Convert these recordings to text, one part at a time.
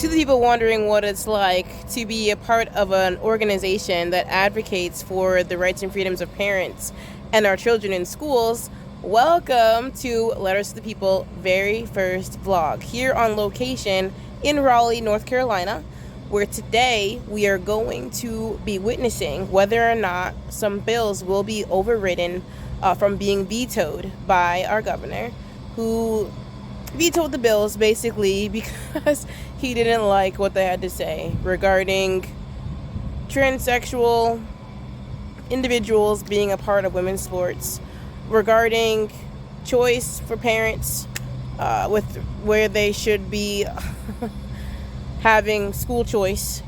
to the people wondering what it's like to be a part of an organization that advocates for the rights and freedoms of parents and our children in schools, welcome to Letters to the People very first vlog here on location in Raleigh, North Carolina, where today we are going to be witnessing whether or not some bills will be overridden from being vetoed by our governor, who vetoed the bills basically because he didn't like what they had to say regarding transsexual individuals being a part of women's sports, regarding choice for parents with where they should be having school choice.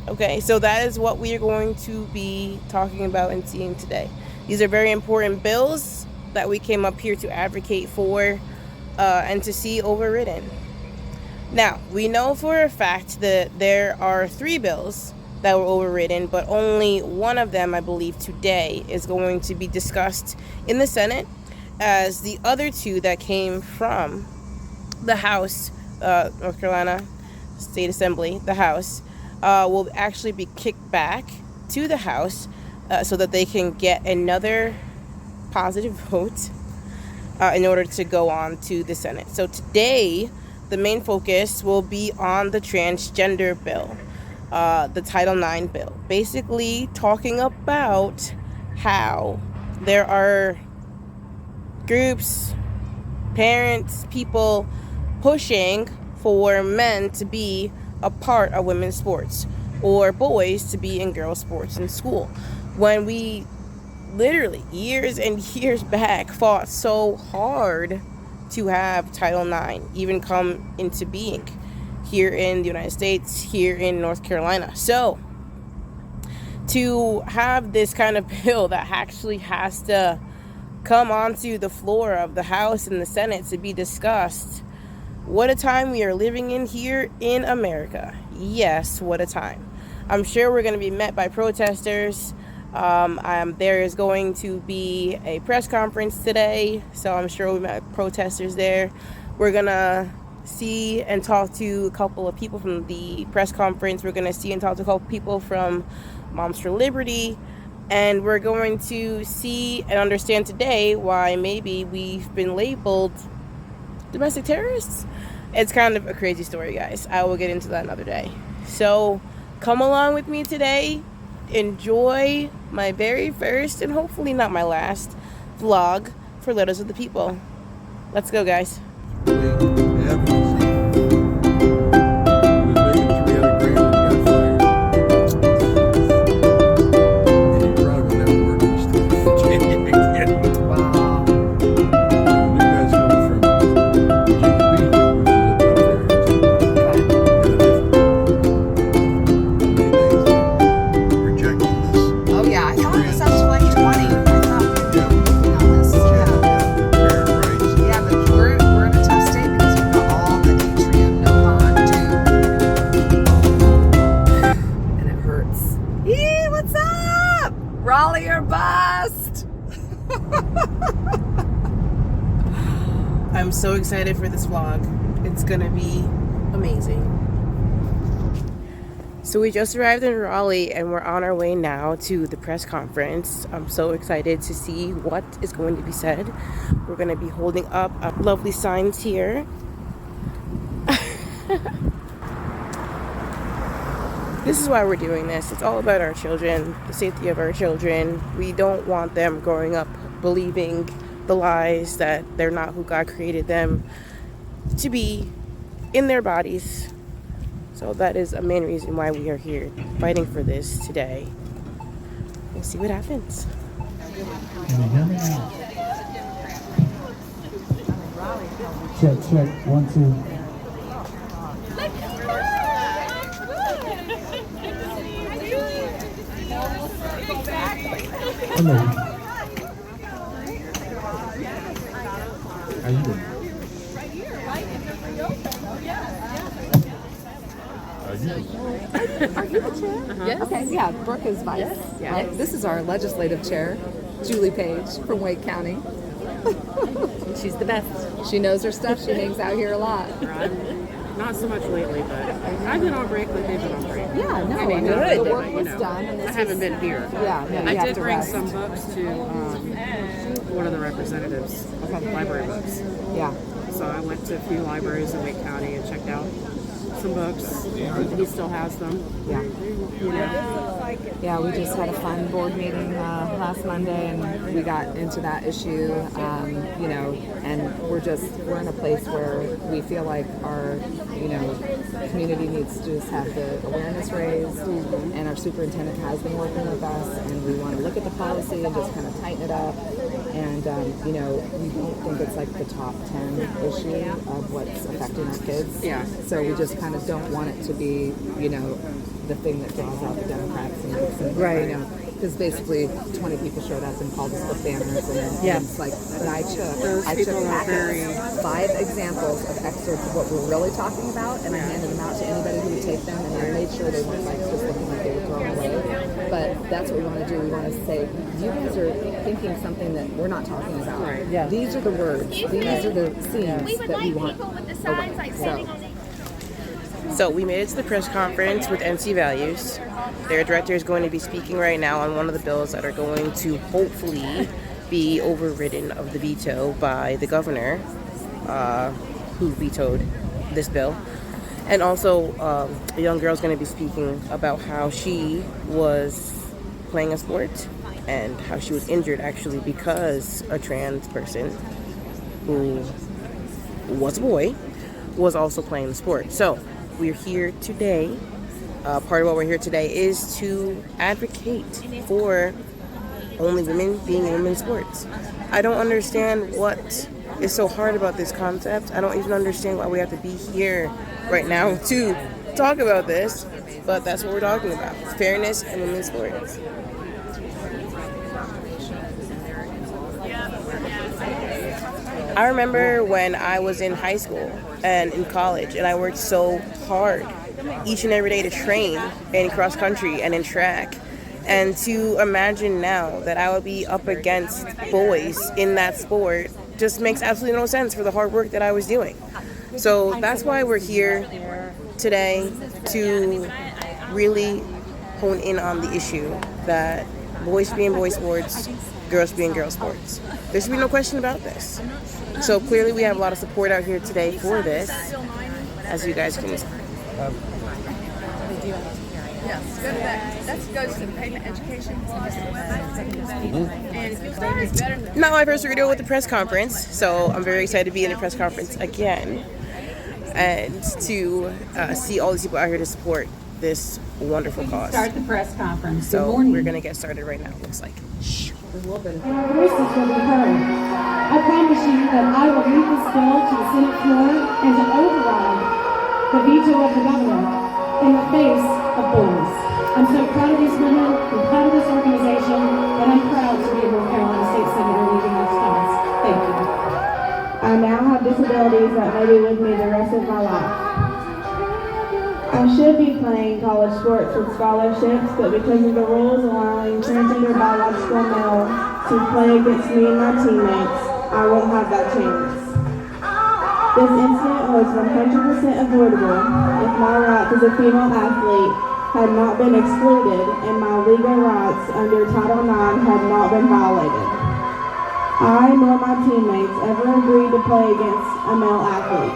Okay, so that is what we are going to be talking about and seeing today. These are very important bills that we came up here to advocate for and to see overridden. Now, we know for a fact that there are 3 bills that were overridden, but only one of them, I believe, today is going to be discussed in the Senate, as the other 2 that came from the House, North Carolina State Assembly, the House, will actually be kicked back to the House so that they can get another positive vote in order to go on to the Senate. So today, the main focus will be on the transgender bill, the Title IX bill, basically talking about how there are groups, parents, people pushing for men to be a part of women's sports or boys to be in girls' sports in school, when we literally years and years back fought so hard to have Title IX even come into being here in the United States, here in North Carolina. So to have this kind of bill that actually has to come onto the floor of the House and the Senate to be discussed, what a time we are living in here in America. Yes, what a time. I'm sure we're going to be met by protesters. There is going to be a press conference today, so I'm sure we met protesters there. We're gonna see and talk to a couple of people from the press conference. We're gonna see and talk to a couple of people from Moms for Liberty, and we're going to see and understand today why maybe we've been labeled domestic terrorists. It's kind of a crazy story, guys. I will get into that another day. So come along with me today. Enjoy my very first and hopefully not my last vlog for Letters of the People. Let's go, guys. Raleigh or bust! I'm so excited for this vlog. It's gonna be amazing. So we just arrived in Raleigh and we're on our way now to the press conference. I'm so excited to see what is going to be said. We're gonna be holding up lovely signs here. This is why we're doing this. It's all about our children, the safety of our children. We don't want them growing up believing the lies that they're not who God created them to be in their bodies. So that is a main reason why we are here fighting for this today. We'll see what happens. Can you hear me now? Check, 1, 2. Hello. How you doing? Right here, right? Oh, yeah. Are you the chair? Yes. Okay, yeah, Brooke is vice. Yes. Right? This is our legislative chair, Julie Page from Wake County. She's the best. She knows her stuff. She hangs out here a lot. Not so much lately, but I've been on break, like they've been on break. Yeah, no, I mean, the but, work was done. And I this haven't was, been here. Yeah, no, I you have did to bring rest. some books to one of the representatives of the library books. Yeah. So I went to a few libraries in Wake County and checked out some books. He still has them. Yeah. You know. Yeah, we just had a fun board meeting last Monday, and we got into that issue, you know, and we're in a place where we feel like our, you know, community needs to just have the awareness raised, and our superintendent has been working with us, and we want to look at the policy and just kind of tighten it up. And, you know, we don't think it's like the top 10 issue of what's affecting our kids. Yeah. So we just kind of don't want it to be, you know, the thing that draws out the Democrats and makes them, Right. you know, because basically 20 people showed up and called us the banners, and then it's like, but I took packets, 5 examples of excerpts of what we're really talking about, and I handed them out to anybody who would take them, and I made sure they weren't like just looking like they were thrown away. But that's what we want to do. We want to say, you guys are thinking something that we're not talking about. Right. Yeah. These are the words. These are the scenes that we want away. So we made it to the press conference with NC Values. Their director is going to be speaking right now on one of the bills that are going to hopefully be overridden of the veto by the governor, who vetoed this bill. And also, a young girl is going to be speaking about how she was playing a sport and how she was injured actually because a trans person who was a boy was also playing the sport. So we're here today. Part of what we're here today is to advocate for only women being in women's sports. I don't understand what is so hard about this concept. I don't even understand why we have to be here right now to talk about this, but that's what we're talking about. Fairness in women's sports. I remember when I was in high school and in college, and I worked so hard each and every day to train in cross country and in track. And to imagine now that I would be up against boys in that sport just makes absolutely no sense for the hard work that I was doing. So that's why we're here today, to really hone in on the issue that boys should be in boy sports, girls should be in girl sports. There should be no question about this. So clearly we have a lot of support out here today for this, as you guys can see. Yes, that goes to payment education. Not my first rodeo with the press conference, so I'm very excited to be in the press conference again and to see all these people out here to support this wonderful cause. Start the press conference. So Good morning. we're going to get started right now, it looks like. Our voices will be heard. I promise you that I will move this bill to the Senate floor and to override the veto of the governor in the face of boys. I'm so proud of these women, I'm proud of this organization, and I'm proud to be a North Carolina State Senator leading this cause. Thank you. I now have disabilities that may be with me the rest of my life. I should be playing college sports with scholarships, but because of the rules allowing transgender biological male to play against me and my teammates, I won't have that chance. This incident was 100% avoidable if my rights as a female athlete had not been excluded and my legal rights under Title IX had not been violated. I nor my teammates ever agreed to play against a male athlete,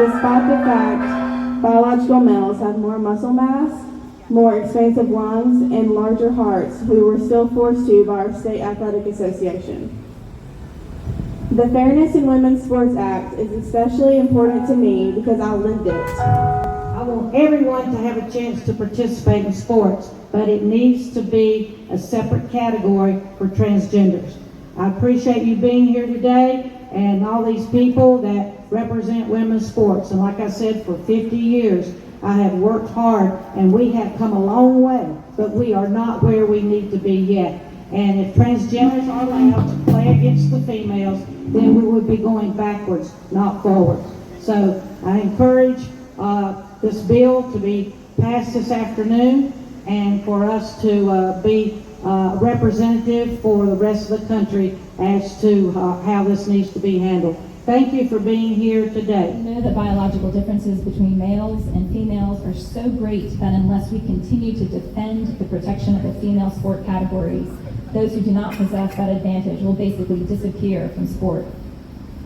despite the fact biological males have more muscle mass, more expansive lungs, and larger hearts. We were still forced to by our state athletic association. The Fairness in Women's Sports Act is especially important to me because I lived it. I want everyone to have a chance to participate in sports, but it needs to be a separate category for transgenders. I appreciate you being here today and all these people that represent women's sports. And like I said, for 50 years, I have worked hard and we have come a long way, but we are not where we need to be yet. And if transgenders are allowed to play against the females, then we would be going backwards, not forward. So I encourage this bill to be passed this afternoon and for us to be representative for the rest of the country as to how this needs to be handled. Thank you for being here today. We know that biological differences between males and females are so great that unless we continue to defend the protection of the female sport categories, those who do not possess that advantage will basically disappear from sport.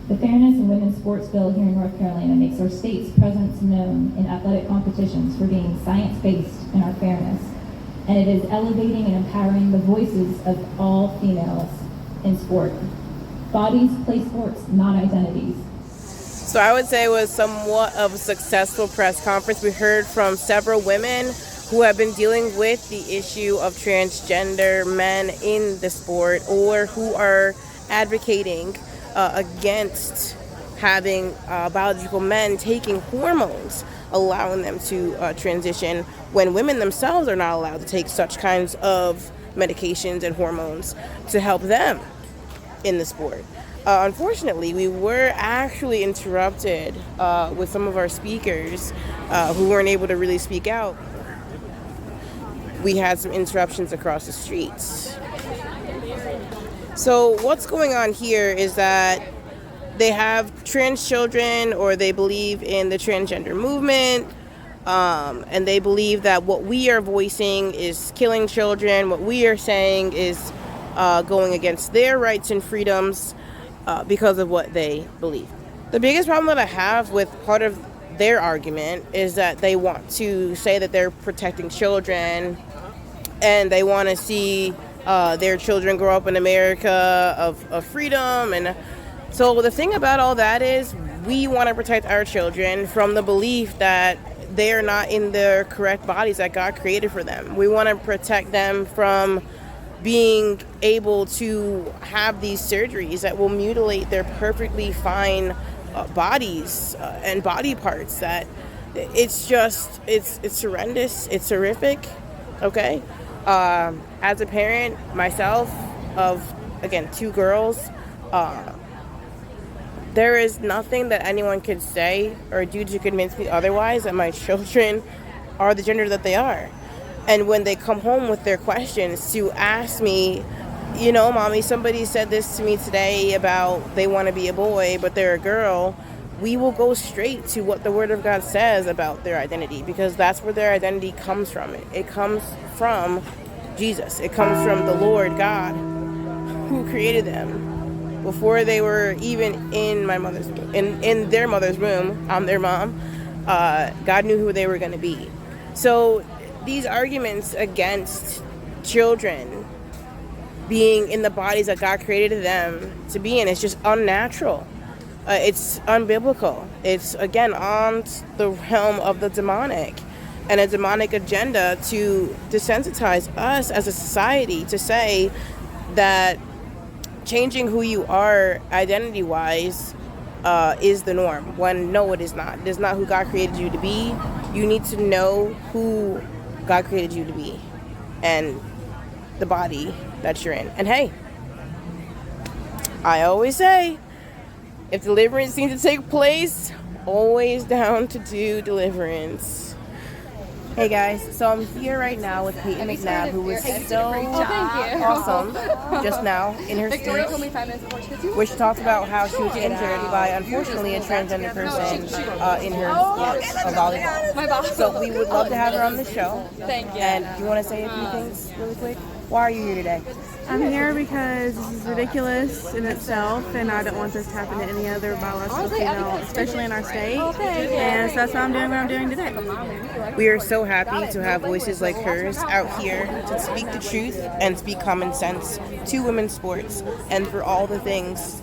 The Fairness in Women's Sports Bill here in North Carolina makes our state's presence known in athletic competitions for being science-based in our fairness, and it is elevating and empowering the voices of all females in sport. Bodies play sports, not identities. So I would say it was somewhat of a successful press conference. We heard from several women who have been dealing with the issue of transgender men in the sport, or who are advocating against having biological men taking hormones, allowing them to transition when women themselves are not allowed to take such kinds of medications and hormones to help them in the sport. Unfortunately, we were actually interrupted with some of our speakers who weren't able to really speak out. We had some interruptions across the streets. So what's going on here is that they have trans children, or they believe in the transgender movement, and they believe that what we are voicing is killing children. What we are saying is going against their rights and freedoms because of what they believe. The biggest problem that I have with part of their argument is that they want to say that they're protecting children, and they want to see their children grow up in America of freedom. And so the thing about all that is, we want to protect our children from the belief that they are not in the correct bodies that God created for them. We want to protect them from being able to have these surgeries that will mutilate their perfectly fine bodies and body parts. That it's horrendous. It's horrific. Okay. As a parent myself of, again, 2 girls, there is nothing that anyone could say or do to convince me otherwise that my children are the gender that they are. And when they come home with their questions, to ask me, you know, Mommy, somebody said this to me today about they want to be a boy, but they're a girl, we will go straight to what the Word of God says about their identity, because that's where their identity comes from. It comes from Jesus. It comes from the Lord God, who created them before they were even in my mother's in their mother's womb. I'm their mom. God knew who they were going to be. So these arguments against children being in the bodies that God created them to be in is just unnatural. It's unbiblical. It's, again, on the realm of the demonic, and a demonic agenda to desensitize us as a society to say that changing who you are identity-wise is the norm, when no, it is not. It is not who God created you to be. You need to know who God created you to be and the body that you're in. And hey, I always say, if deliverance needs to take place, always down to do deliverance. Hey guys, so I'm here right now with Peyton McNabb, who was so awesome just now in her speech, which talked about how she was injured by, unfortunately, a transgender person in her sport of volleyball. So we would love to have her on the show. Thank you. And do you want to say a few things really quick? Why are you here today? I'm here because this is ridiculous in itself, and I don't want this to happen to any other biological female, especially in our state. And so that's why I'm doing what I'm doing today. We are so happy to have voices like hers out here to speak the truth and speak common sense to women's sports, and for all the things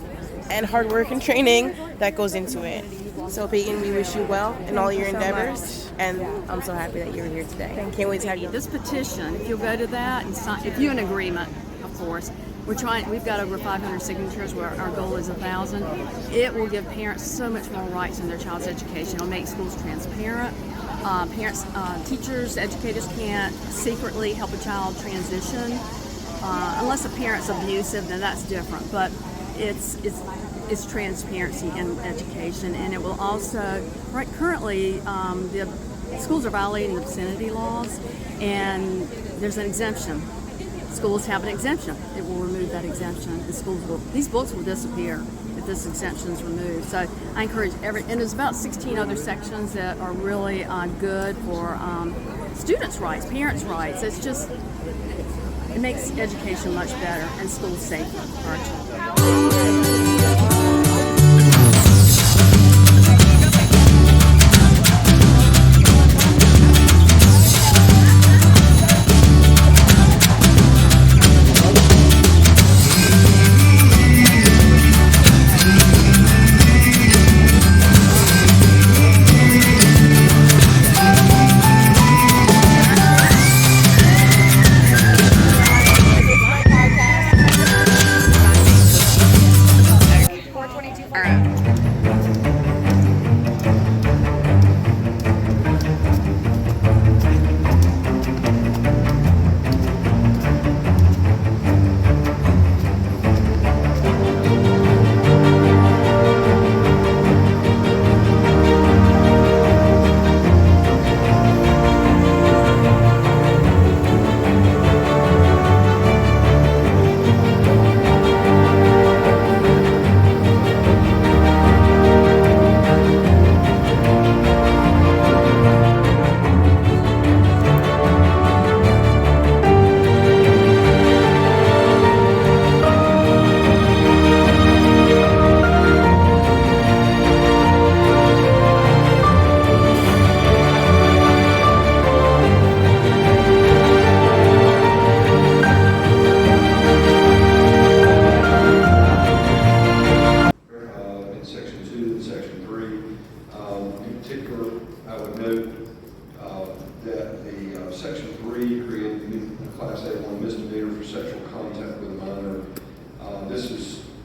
and hard work and training that goes into it. So Peyton, we wish you well in all your endeavors, and I'm so happy that you're here today. Can't wait to have you. This petition, if you'll go to that and sign, if you're in agreement, of course, we've got over 500 signatures, where our goal is 1,000. It will give parents so much more rights in their child's education. It'll make schools transparent. Parents, teachers, educators can't secretly help a child transition. Unless a parent's abusive, then that's different. But it's transparency in education, and it will also, currently, the schools are violating the obscenity laws, and there's an exemption. Schools have an exemption. It will remove that exemption, and these books will disappear. if this exemption is removed. So I encourage and there's about 16 other sections that are really good for students' rights, parents' rights. It's just, it makes education much better and schools safer for our children.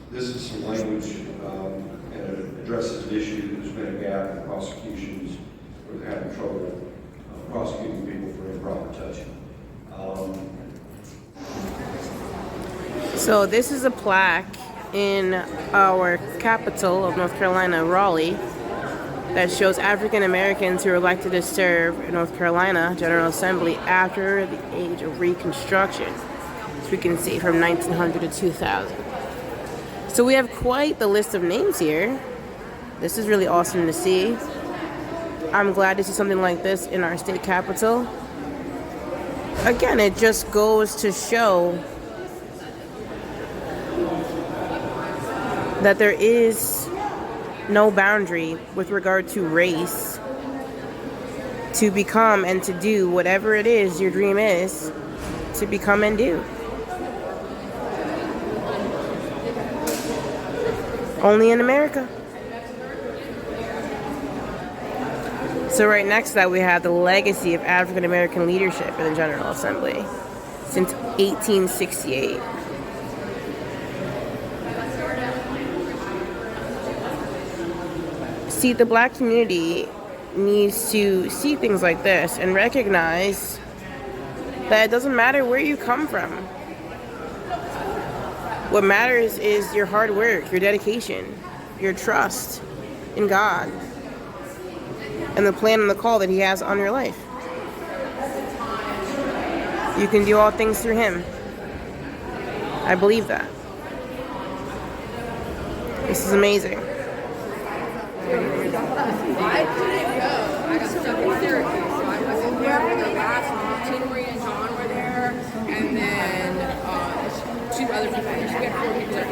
This is some language and it addresses an issue. There's been a gap in prosecutions where they're having trouble prosecuting people for improper touching. So this is a plaque in our capital of North Carolina, Raleigh, that shows African Americans who were elected to serve in North Carolina General Assembly after the age of Reconstruction. So we can see from 1900 to 2000. So we have quite the list of names here. This is really awesome to see. I'm glad to see something like this in our state capital. Again, it just goes to show that there is no boundary with regard to race to become and to do whatever it is your dream is to become and do. Only in America. So right next to that we have the legacy of African American leadership in the General Assembly since 1868. See, the black community needs to see things like this and recognize that it doesn't matter where you come from. What matters is your hard work, your dedication, your trust in God, and the plan and the call that He has on your life. You can do all things through Him. I believe that. This is amazing. I couldn't go. I got stuck in Syracuse, so I wasn't there for the last one. Marie and John were there, and then two other people. We had 4 people there.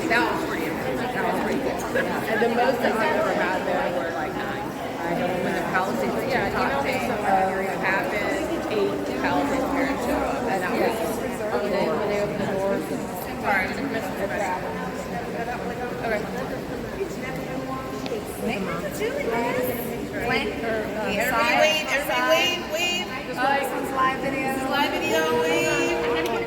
That was pretty impressive. That was pretty good. And the most that I've ever had there were like 9. When the Palisades top thing happened, 8 Palisades parents showed up, and that was when they opened the doors. Sorry, I was missing the crowd. Okay.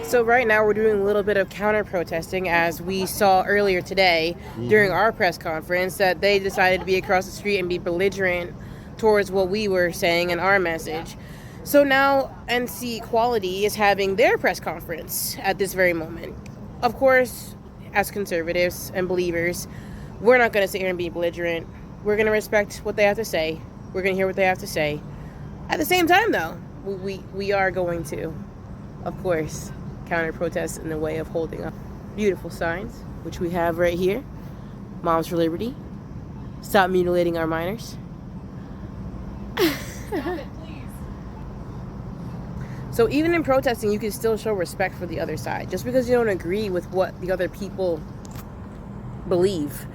So right now we're doing a little bit of counter protesting, as we saw earlier today during our press conference that they decided to be across the street and be belligerent towards what we were saying in our message. So now NC Equality is having their press conference at this very moment. Of course, as conservatives and believers, we're not going to sit here and be belligerent. We're going to respect what they have to say. We're going to hear what they have to say. At the same time, though, we are going to, of course, counter-protest in the way of holding up beautiful signs, which we have right here. Moms for Liberty. Stop mutilating our minors. Stop it, please. So even in protesting, you can still show respect for the other side. Just because you don't agree with what the other people believe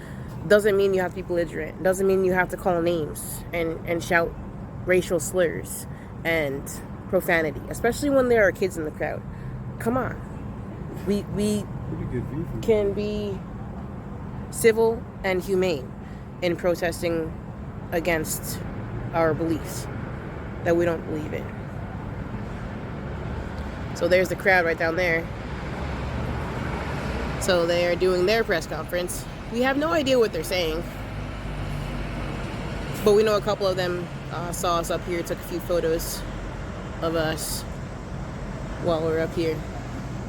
doesn't mean you have to be belligerent. Doesn't mean you have to call names and shout racial slurs and profanity, especially when there are kids in the crowd. Come on. We can be civil and humane in protesting against our beliefs that we don't believe in. So there's the crowd right down there. So they are doing their press conference. We have no idea what they're saying, but we know a couple of them saw us up here, took a few photos of us while we're up here.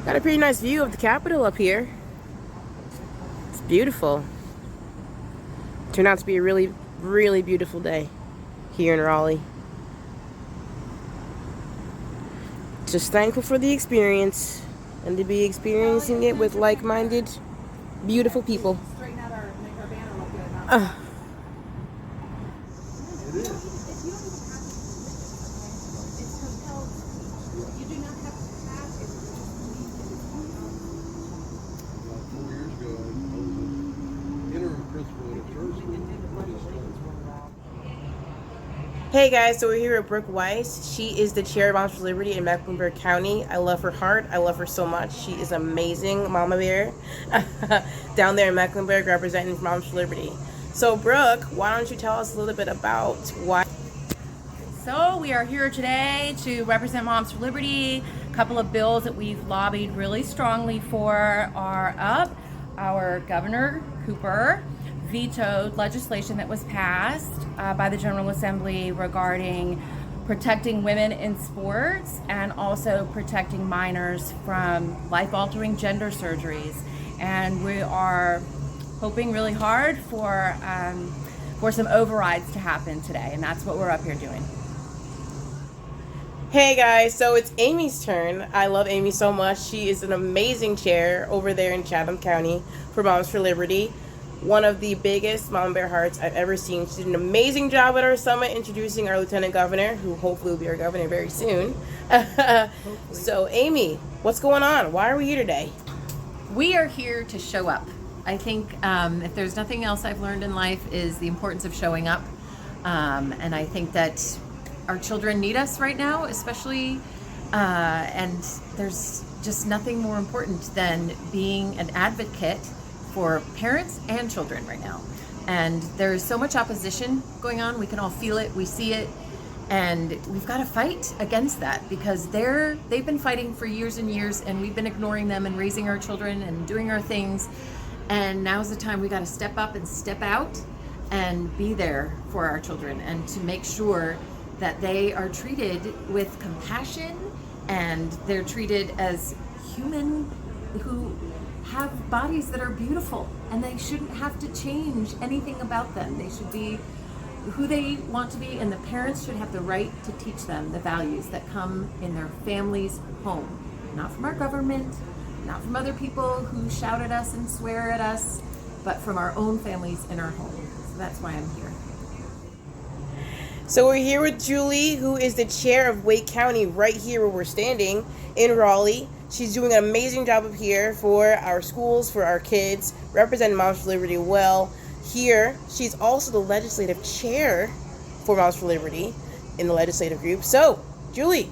Got a pretty nice view of the Capitol up here. It's beautiful. Turned out to be a really, really beautiful day here in Raleigh. Just thankful for the experience and to be experiencing it with like-minded, beautiful people. Hey guys, so we're here with Brooke Weiss. She is the chair of Moms for Liberty in Mecklenburg County. I love her heart. I love her so much. She is amazing, Mama Bear, down there in Mecklenburg representing Moms for Liberty. So Brooke, why don't you tell us a little bit about why? So we are here today to represent Moms for Liberty. A couple of bills that we've lobbied really strongly for are up. Our Governor Cooper vetoed legislation that was passed by the General Assembly regarding protecting women in sports and also protecting minors from life-altering gender surgeries. And we are hoping really hard for some overrides to happen today, and that's what we're up here doing. Hey guys, so it's Amy's turn. I love Amy so much. She is an amazing chair over there in Chatham County for Moms for Liberty. One of the biggest Mama Bear hearts I've ever seen. She did an amazing job at our summit introducing our Lieutenant Governor, who hopefully will be our governor very soon. So Amy, what's going on? Why are we here today? We are here to show up. I think if there's nothing else I've learned in life is the importance of showing up. And I think that our children need us right now, especially, and there's just nothing more important than being an advocate for parents and children right now. And there is so much opposition going on. We can all feel it, we see it, and we've got to fight against that because they've been fighting for years and years, and we've been ignoring them and raising our children and doing our things. And now's the time we got to step up and step out and be there for our children and to make sure that they are treated with compassion and they're treated as human who have bodies that are beautiful, and they shouldn't have to change anything about them. They should be who they want to be, and the parents should have the right to teach them the values that come in their family's home, not from our government, not from other people who shout at us and swear at us, but from our own families in our home. So that's why I'm here. So we're here with Julie, who is the chair of Wake County right here where we're standing in Raleigh. She's doing an amazing job up here for our schools, for our kids, representing Moms for Liberty well. Here, she's also the legislative chair for Moms for Liberty in the legislative group. So, Julie,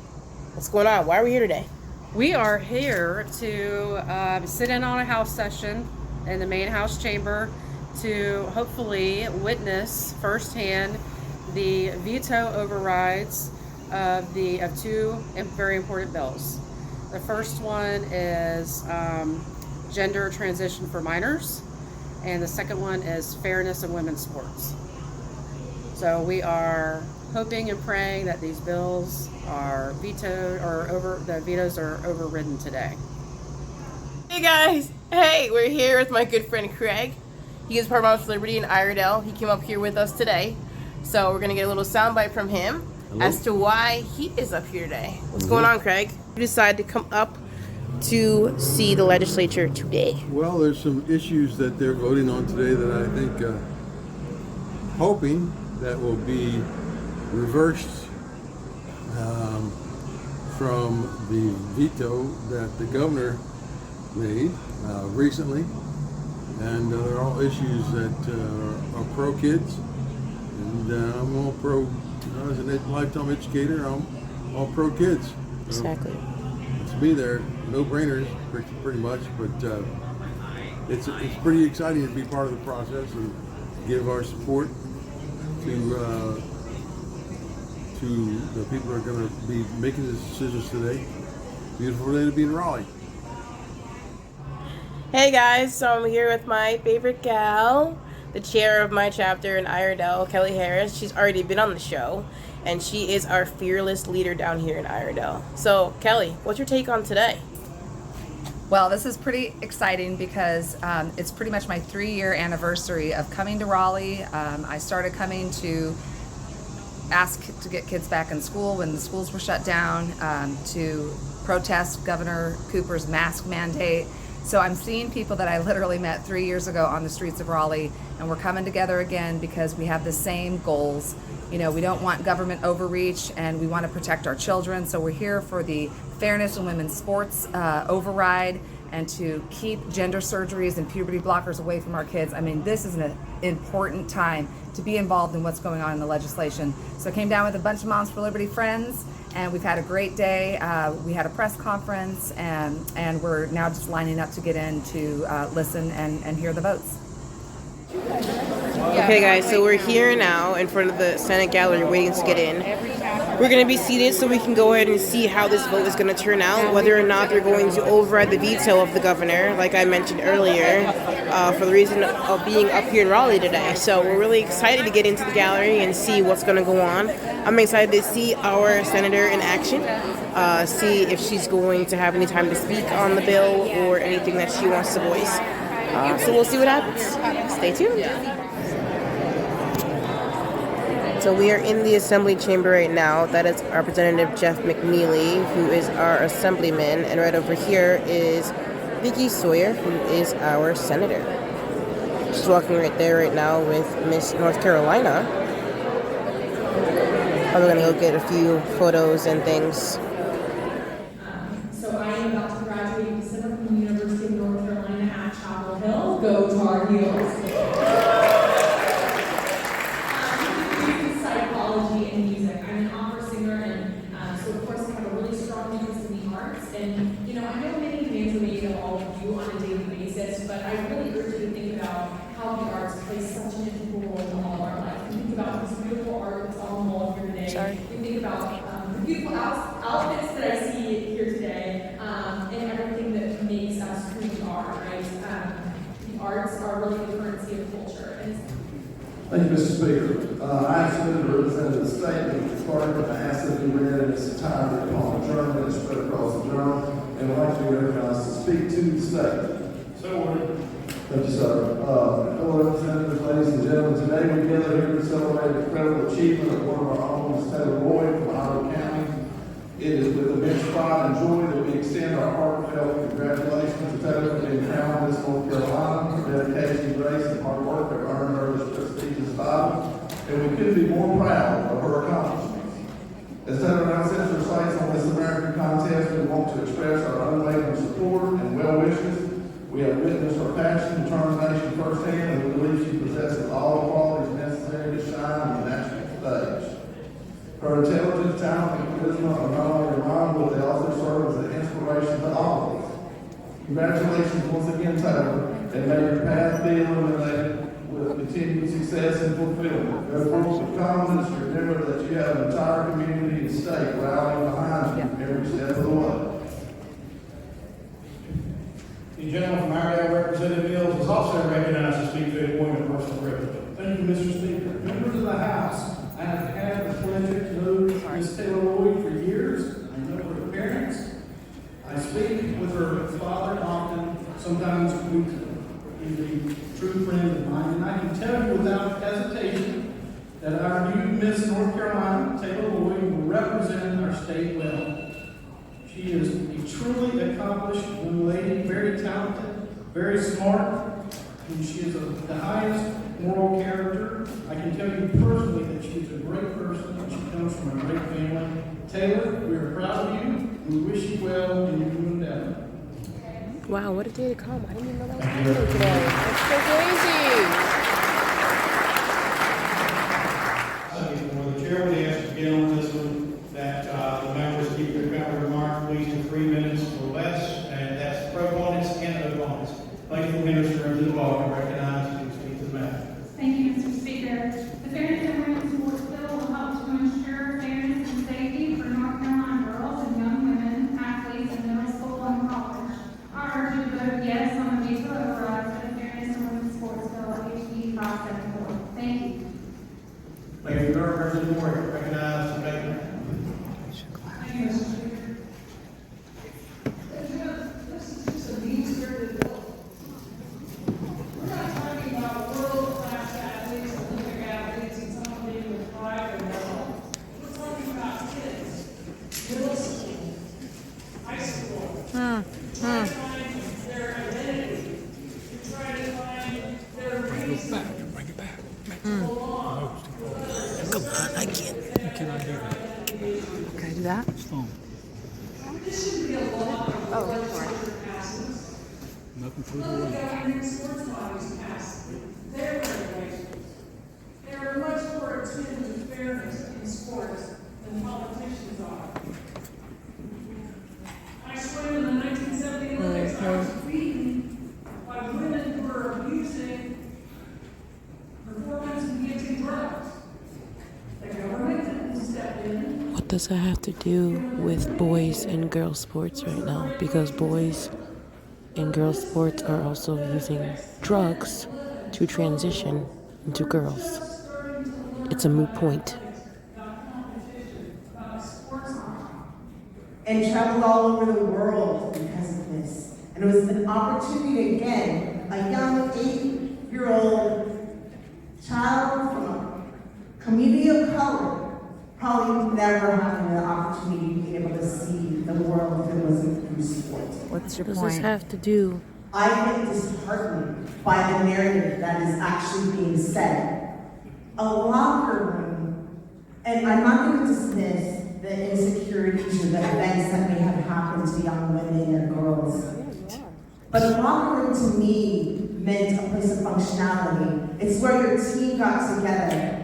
what's going on? Why are we here today? We are here to sit in on a House session in the main House chamber to hopefully witness firsthand the veto overrides of two very important bills. The first one is gender transition for minors, and the second one is fairness in women's sports. So we are hoping and praying that these bills are vetoed or the vetoes are overridden today. Hey guys, hey, we're here with my good friend Craig. He is part of Moms for Liberty in Iredell. He came up here with us today. So we're gonna get a little soundbite from him as to why he is up here today. What's going on, Craig? You decided to come up to see the legislature today? Well, there's some issues that they're voting on today that I think, hoping that will be reversed from the veto that the governor made recently. And they're all issues that are pro-kids. And I'm all pro, as a lifetime educator, I'm all pro-kids. Exactly. To me, they're no-brainers, pretty much, but it's pretty exciting to be part of the process and give our support to the people who are going to be making the decisions today. Beautiful day to be in Raleigh. Hey guys, so I'm here with my favorite gal, the chair of my chapter in Iredell, Kelly Harris. She's already been on the show, and she is our fearless leader down here in Iredell. So, Kelly, what's your take on today? Well, this is pretty exciting because it's pretty much my 3-year anniversary of coming to Raleigh. I started coming to ask to get kids back in school when the schools were shut down, to protest Governor Cooper's mask mandate. So I'm seeing people that I literally met 3 years ago on the streets of Raleigh, and we're coming together again because we have the same goals. You know, we don't want government overreach, and we want to protect our children. So we're here for the Fairness in Women's Sports override, and to keep gender surgeries and puberty blockers away from our kids. I mean, this is an important time to be involved in what's going on in the legislation. So I came down with a bunch of Moms for Liberty friends, and we've had a great day. We had a press conference, and we're now just lining up to get in to listen and hear the votes. Okay guys, so we're here now in front of the Senate gallery waiting to get in. We're going to be seated so we can go ahead and see how this vote is going to turn out, whether or not they're going to override the veto of the governor, like I mentioned earlier, for the reason of being up here in Raleigh today. So we're really excited to get into the gallery and see what's going to go on. I'm excited to see our senator in action, see if she's going to have any time to speak on the bill or anything that she wants to voice. So we'll see what happens. Stay tuned. So we are in the assembly chamber right now. That is Representative Jeff McNeely, who is our assemblyman. And right over here is Vicki Sawyer, who is our senator. She's walking right there right now with Miss North Carolina. I'm going to go get a few photos and things. So I am about to graduate in December from the University of North Carolina at Chapel Hill. Go Tar Heels! Psychology and music. I'm an opera singer, and so of course I have a really strong interest in the arts. And you know, I know many demands are made of all of you on a daily basis, but I really urge you to think about how the arts play such an integral role in all of our life. And think about this beautiful art that's on the wall here today. And think about the beautiful outfits that I see here today, and everything that makes us who we are, right? The arts are really the currency of culture. And thank you, Mr. Speaker. I submitted a representative statement to clerk, and I asked that it be read in its entirety upon adjournment and spread across the journal, and would like to be recognized to speak to the statement. So ordered. Thank you, sir. Fellow representatives, ladies and gentlemen, today we gather here to celebrate the incredible achievement of one of our own, Ms. Taylor Lloyd from Iowa County. It is with immense pride and joy that we extend our heartfelt congratulations to Taylor for being crowned Miss North Carolina. Her dedication, grace, and hard work have earned her this prestigious title, and we couldn't be more proud of her accomplishments. As Taylor now sets her sights on this American contest, we want to express our unwavering support and well wishes. We have witnessed her passion and determination firsthand, and we believe she possesses all the qualities necessary to shine on the national stage. Her intelligence, talent, and charisma are not only remarkable, but they also serve as an inspiration to all of us. Congratulations once again, Taylor, and may your path be illuminated with continued success and fulfillment. Therefore, with confidence, remember that you have an entire community and state rallying behind you every step of the way. The gentleman from Iredell, Representative Mills, is also recognized to speak to a point of personal privilege. Thank you, Mr. Speaker. Members of the House, I have had the pleasure to know Ms. Taylor Lloyd for years. I know her parents. I speak with her father often, sometimes weekly. He's a true friend of mine, and I can tell you without hesitation that our new Miss North Carolina, Taylor Lloyd, will represent our state well. She is a truly accomplished young lady, very talented, very smart, and she is of the highest moral character. I can tell you personally that she is a great person and she comes from a great family. Taylor, we are proud of you and we wish you well in your new endeavor. Wow, what a day to come. I didn't even know that was happening today. That's so crazy. The chair would ask again on this one that the members keep their comment remarks please to 3 minutes or less, and that's proponents and opponents. Thank you, Minister, and to the bar. I recognize you to speak to the matter. Thank you, Mr. Speaker. The Fairness and Women's Sports Bill will help to ensure fairness and safety for North Carolina girls and young women, athletes in middle school and college. I urge you to vote yes on the veto override for the Fairness and Women's Sports Bill HB 574. Thank you. Thank you, President Moore. Recognize the mayor. Thank you, Mr. Speaker. This is just a mean-spirited bill. We're not talking about world-class athletes and Olympic athletes and someone being with pride or medal. We're talking about kids, middle school, high school. Trying to find their identity. You're trying to find their reason. Bring it back. Belong. I can't. Can I do that? Can I do that? This should be a law of Oh, legislature passes. Nothing for Let the governing sports bodies pass their regulations. They are much more attuned to fairness in sports than politicians are. I swam in the 1970 Olympics. I was beaten by women who were abusing performance enhancing drugs. The government didn't step in. What does that have to do with boys and girls sports right now? Because boys in girls sports are also using drugs to transition into girls. It's a moot point. And traveled all over the world because of this. And it was an opportunity again, a young 8-year-old child from a community of color probably never having the opportunity to be able to see the world if it wasn't through sports. What's your What point? does this have to do? I get disheartened by the narrative that is actually being said. A locker room, and I'm not going to dismiss the insecurities or the events that may have happened to young women and girls. But a locker room to me meant a place of functionality. It's where your team got together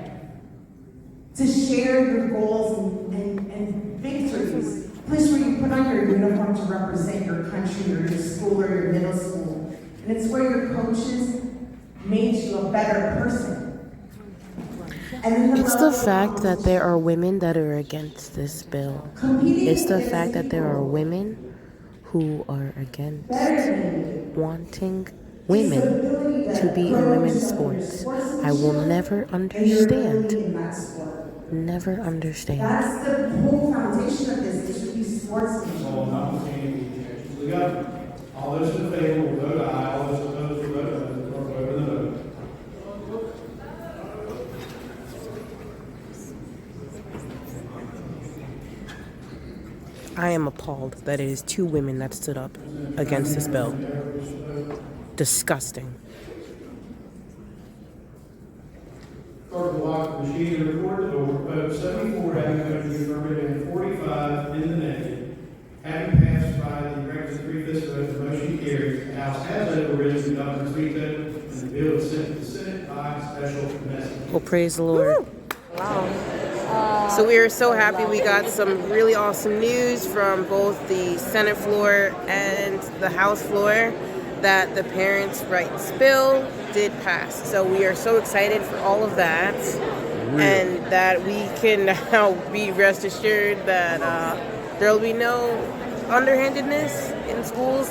to share your goals and victories. A place where you put on your uniform to represent your country or your school or your middle school. And it's where your coaches made you a better person. It's the fact that there are women that are against this bill. It's the fact that there are women who are against wanting women to be in women's sports. I will never understand. Never understand. That's the whole foundation of this. It should be sportsmanship. All those in favor will vote aye. All those opposed will vote no. Or vote in the vote. I am appalled that it is two women that stood up against this bill. Disgusting. Clerk will lock the machine and report the vote 74 having voted in the affirmative and 45 in the negative. Having passed by the requisite 3/5 vote, the motion carries. The House has overridden the governor's veto, and the bill is sent to the Senate by special message. Well, praise the Lord. So we are so happy we got some really awesome news from both the Senate floor and the House floor that the Parents' Rights Bill did pass. So we are so excited for all of that, and that we can now be rest assured that there will be no underhandedness in schools,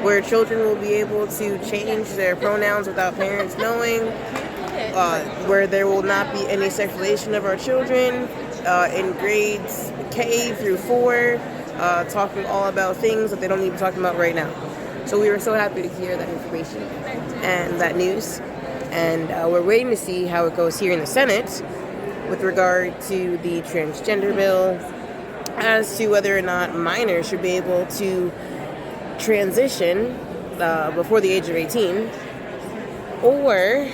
where children will be able to change their pronouns without parents knowing, where there will not be any sexualization of our children in grades K through 4, talking all about things that they don't need to be talking about right now. So we were so happy to hear that information and that news. And we're waiting to see how it goes here in the Senate with regard to the transgender bill as to whether or not minors should be able to transition before the age of 18, or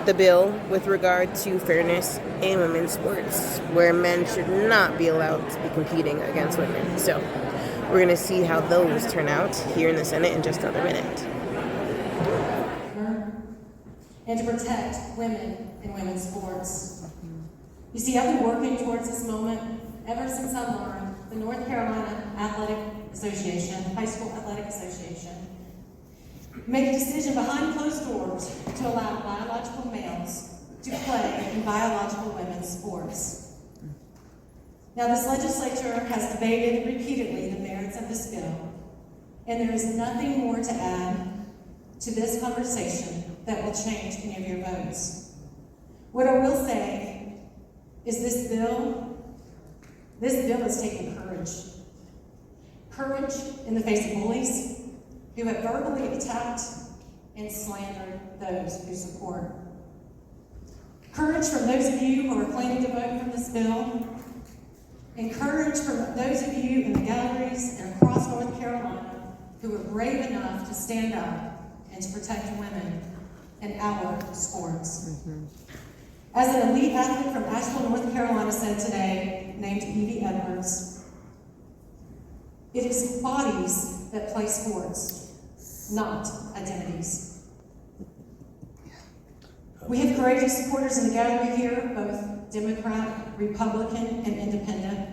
the bill with regard to fairness in women's sports, where men should not be allowed to be competing against women. So we're going to see how those turn out here in the Senate in just another minute. And to protect women in women's sports. You see, I've been working towards this moment ever since I learned the North Carolina Athletic Association, High School Athletic Association, made a decision behind closed doors to allow biological males to play in biological women's sports. Now, this legislature has debated repeatedly the merits of this bill, and there is nothing more to add to this conversation that will change any of your votes. What I will say is this bill is taking courage. Courage in the face of bullies who have verbally attacked and slandered those who support. Courage from those of you who are planning to vote for this bill, and courage from those of you in the galleries and across North Carolina who are brave enough to stand up and to protect women in our sports. As an elite athlete from Asheville, North Carolina said today, named Evie Edwards, it is bodies that play sports, not identities. We have courageous supporters in the gallery here, both Democrat, Republican, and Independent,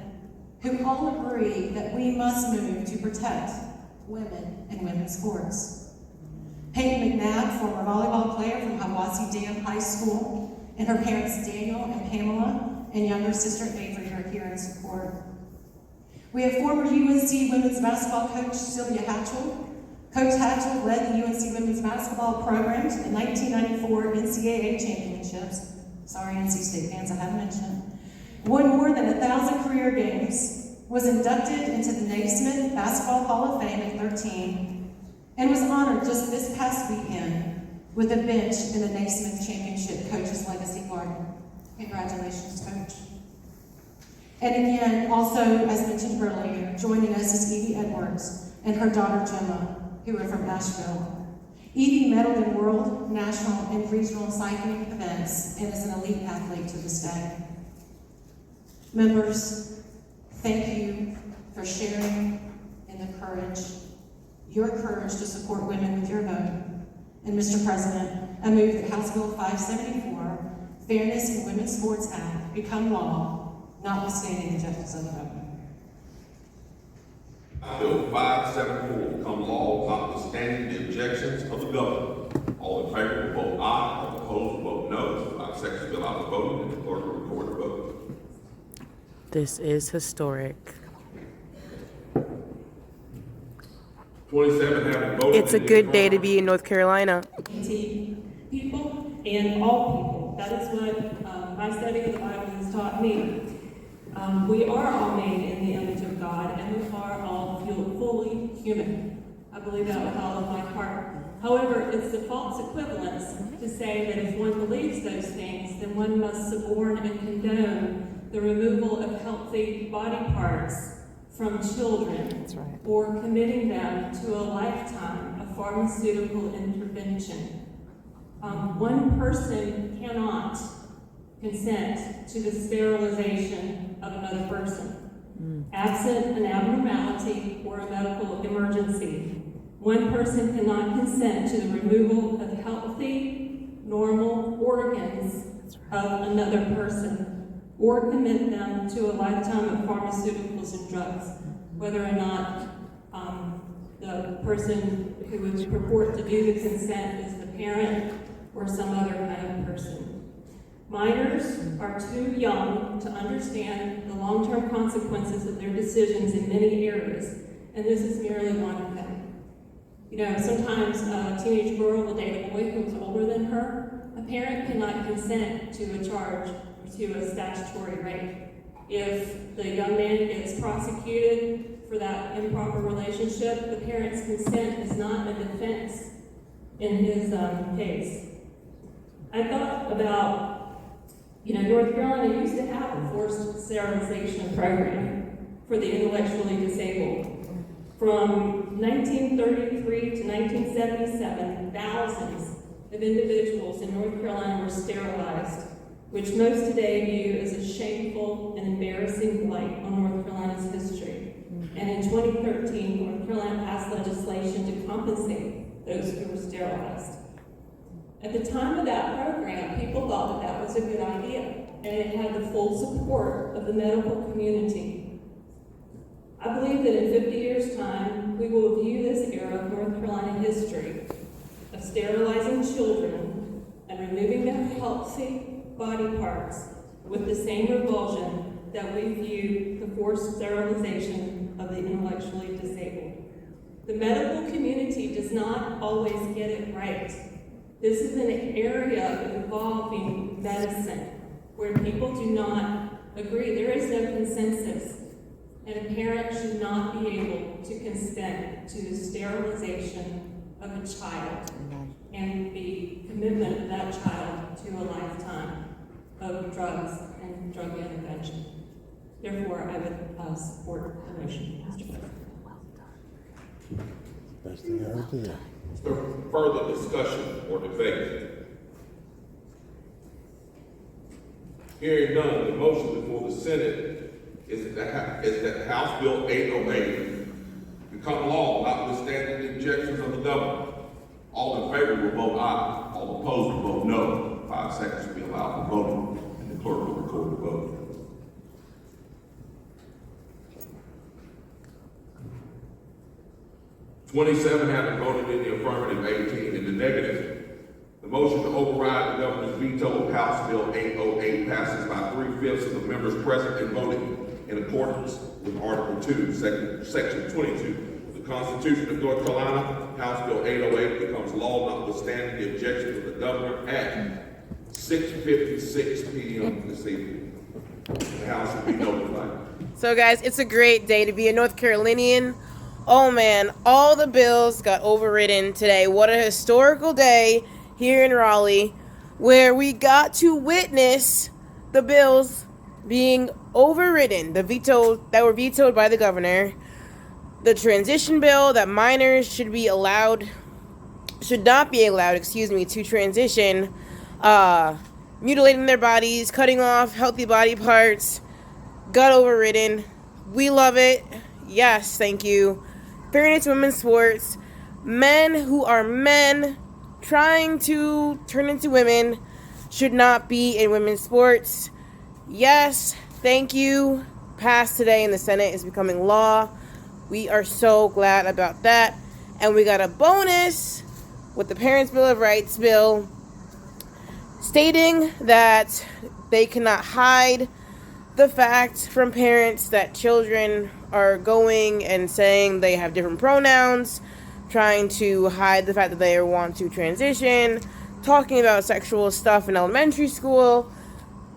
who all agree that we must move to protect women and women's sports. Peyton McNabb, former volleyball player from Hiwassee Dam High School, and her parents Daniel and Pamela, and younger sister Avery are here in support. We have former UNC women's basketball coach Sylvia Hatchell. Coach Hatchell led the UNC women's basketball program to the 1994 NCAA championships. Sorry, NC State fans, I haven't mentioned. Won more than 1,000 career games, was inducted into the Naismith Basketball Hall of Fame at 13, and was honored just this past weekend with a bench in the Naismith Championship Coach's Legacy Garden. Congratulations, Coach. And again, also, as mentioned earlier, joining us is Evie Edwards and her daughter Gemma, who are from Asheville. Evie medaled in world, national, and regional cycling events and is an elite athlete to this day. Members, thank you for sharing in the courage, your courage to support women with your vote. And Mr. President, I move that House Bill 574, Fairness in Women's Sports Act, become law, notwithstanding the judge's other vote. Bill 574 become law, notwithstanding the objections of the governor. All in favor will vote aye, all opposed will vote no. I second the bill out of the vote, and the clerk will record the vote. This is historic. 27 have voted. It's a good day to be in North Carolina. People and all people. That is what my study of the Bible has taught me. We are all made in the image of God, and we are all fully human. I believe that with all of my heart. However, it's the false equivalence to say that if one believes those things, then one must suborn and condone the removal of healthy body parts from children, or committing them to a lifetime of pharmaceutical intervention. One person cannot consent to the sterilization of another person, absent an abnormality or a medical emergency. One person cannot consent to the removal of healthy, normal organs of another person, or commit them to a lifetime of pharmaceuticals and drugs, whether or not the person who would purport to do the consent is the parent or some other kind of person. Minors are too young to understand the long-term consequences of their decisions in many areas, and this is merely one of them. You know, sometimes a teenage girl will date a boy who's older than her. A parent cannot consent to a charge or to a statutory rape. If the young man gets prosecuted for that improper relationship, the parent's consent is not a defense in his case. I thought about, North Carolina used to have a forced sterilization program for the intellectually disabled. From 1933 to 1977, thousands of individuals in North Carolina were sterilized, which most today view as a shameful and embarrassing blight on North Carolina's history. And in 2013, North Carolina passed legislation to compensate those who were sterilized. At the time of that program, people thought that that was a good idea, and it had the full support of the medical community. I believe that in 50 years' time, we will view this era of North Carolina history of sterilizing children and removing their healthy body parts with the same revulsion that we view the forced sterilization of the intellectually disabled. The medical community does not always get it right. This is an area of evolving medicine where people do not agree. There is no consensus. And a parent should not be able to consent to the sterilization of a child and the commitment of that child to a lifetime of drugs and drug intervention. Therefore, I would support the motion, Mr. President. Best thing I heard today. Is there further discussion or debate? Hearing none, the motion before the Senate is that House Bill 808 become law, notwithstanding the objections of the governor. All in favor will vote aye. All opposed will vote no. 5 seconds will be allowed for voting, and the clerk will record the vote. "27 having voted in the affirmative, 18 in the negative. The motion to override the governor's veto of House Bill 808 passes by 3/5 of the members present and voting in accordance with Article 2, Section 22 of the Constitution of North Carolina. House Bill 808 becomes law notwithstanding the objections of the governor at 6:56 p.m. this evening. The House will be notified." So guys, it's a great day to be a North Carolinian. Oh man, all the bills got overridden today. What a historical day here in Raleigh, where we got to witness the bills being overridden, that were vetoed by the governor. The transition bill that minors should not be allowed, to transition, mutilating their bodies, cutting off healthy body parts, got overridden. We love it. Yes, thank you. Fairness in women's sports. Men who are men trying to turn into women should not be in women's sports. Yes, thank you. Passed today in the Senate, is becoming law. We are so glad about that. And we got a bonus with the Parents' Bill of Rights bill stating that they cannot hide the fact from parents that children are going and saying they have different pronouns, trying to hide the fact that they want to transition, talking about sexual stuff in elementary school.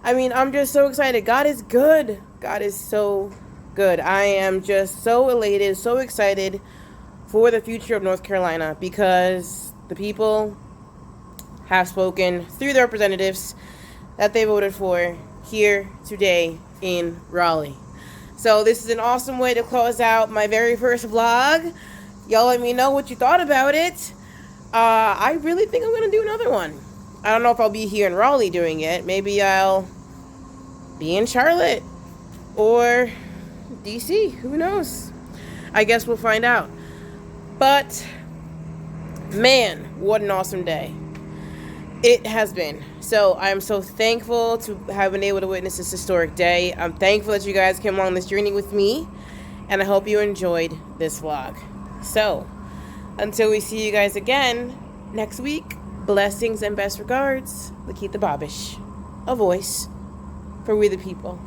I mean, I'm just so excited. God is good. God is so good. I am just so elated, so excited for the future of North Carolina, because the people have spoken through their representatives that they voted for here today in Raleigh. So this is an awesome way to close out my very first vlog. Y'all let me know what you thought about it. I really think I'm going to do another one. I don't know if I'll be here in Raleigh doing it. Maybe I'll be in Charlotte or DC. Who knows? I guess we'll find out. But, man, what an awesome day it has been. So I'm so thankful to have been able to witness this historic day. I'm thankful that you guys came along this journey with me, and I hope you enjoyed this vlog. So, until we see you guys again next week, blessings and best regards. Lakeitha Bobish, a voice for we the people.